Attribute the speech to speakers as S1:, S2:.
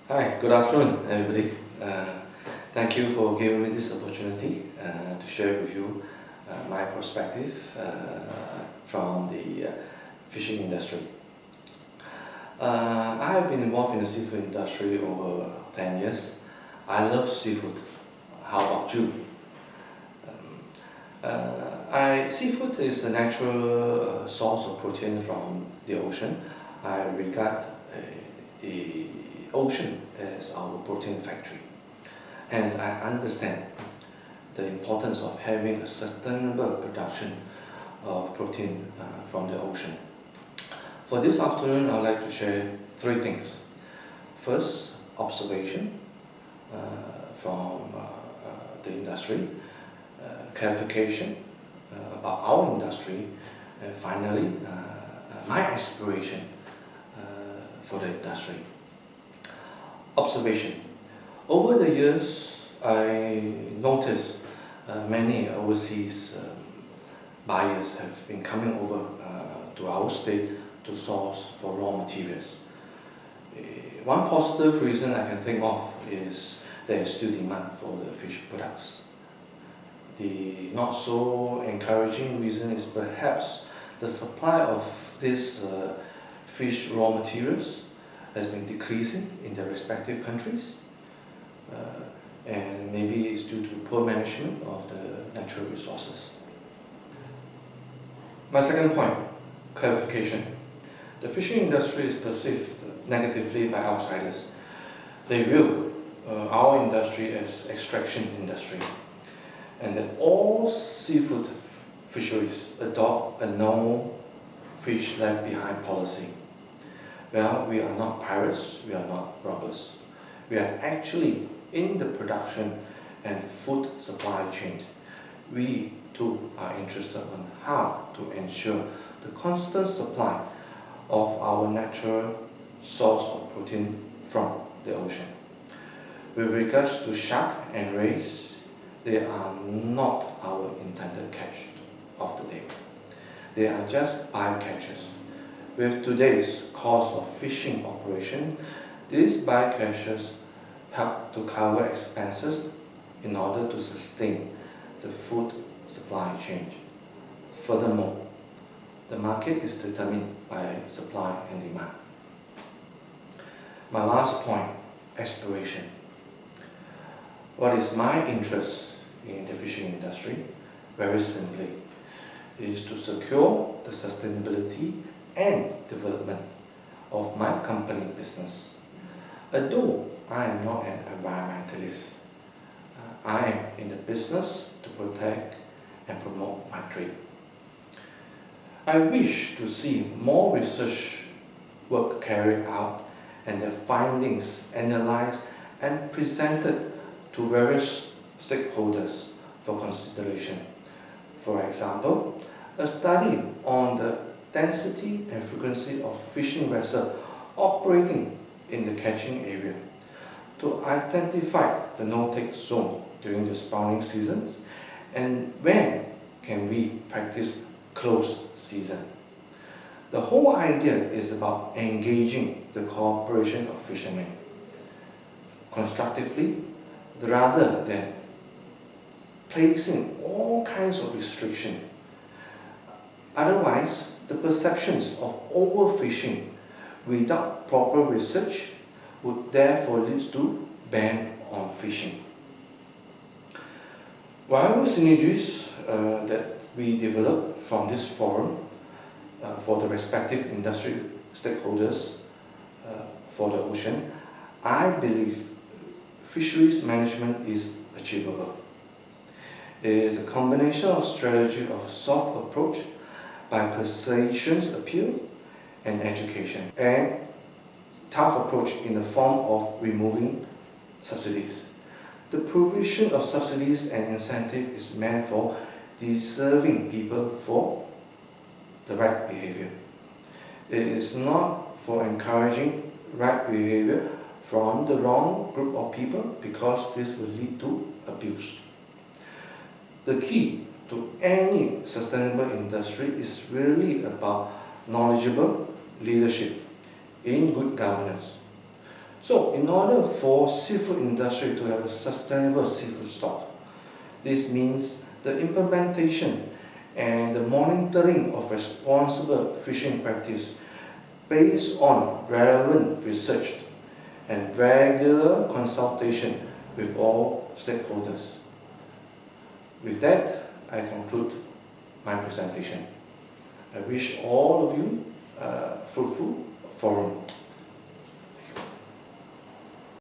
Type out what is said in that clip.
S1: Hi, good afternoon, everybody. Thank you for giving me this opportunity to share with you my perspective from the fishing industry. I have been involved in the seafood industry over 10 years. I love seafood. How about you? Seafood is the natural source of protein from the ocean. I regard the ocean as our protein factory. Hence, I understand the importance of having a sustainable production of protein from the ocean. For this afternoon, I would like to share three things. First, observation from the industry, clarification about our industry, and finally, my aspiration for the industry. Observation. Over the years, I noticed many overseas buyers have been coming over to our state to source for raw materials. One positive reason I can think of is there is still demand for the fish products. The not so encouraging reason is perhaps the supply of these fish raw materials has been decreasing in their respective countries, and maybe it's due to poor management of the natural resources. My second point, clarification. The fishing industry is perceived negatively by outsiders. They view our industry as extraction industry, and that all seafood fisheries adopt a no fish left behind policy. Well, we are not pirates, we are not robbers. We are actually in the production and food supply chain. We too are interested on how to ensure the constant supply of our natural source of protein from the ocean. With regards to shark and rays, they are not our intended catch of the day. They are just bycatches. With today's cost of fishing operation, these bycatches help to cover expenses in order to sustain the food supply chain. Furthermore, the market is determined by supply and demand. My last point, aspiration. What is my interest in the fishing industry? Very simply, is to secure the sustainability and development of my company business. Although I am not an environmentalist, I am in the business to protect and promote my trade. I wish to see more research work carried out and the findings analyzed and presented to various stakeholders for consideration. For example, a study on the density and frequency of fishing vessels operating in the catching area to identify the no-take zone during the spawning seasons and when can we practice closed season. The whole idea is about engaging the cooperation of fishermen constructively rather than placing all kinds of restriction. Otherwise, the perceptions of overfishing without proper research would therefore lead to ban on fishing. Whatever synergies that we develop from this forum for the respective industry stakeholders for the ocean, I believe fisheries management is achievable. It is a combination of strategy of soft approach by persuasion appeal and education, and tough approach in the form of removing subsidies. The provision of subsidies and incentive is meant for deserving people for the right behavior. It is not for encouraging right behavior from the wrong group of people, because this will lead to abuse. The key to any sustainable industry is really about knowledgeable leadership in good governance. So, in order for seafood industry to have a sustainable seafood stock, this means the implementation and the monitoring of responsible fishing practice based on relevant research and regular consultation with all stakeholders. With that, I conclude my presentation. I wish all of you a fruitful forum.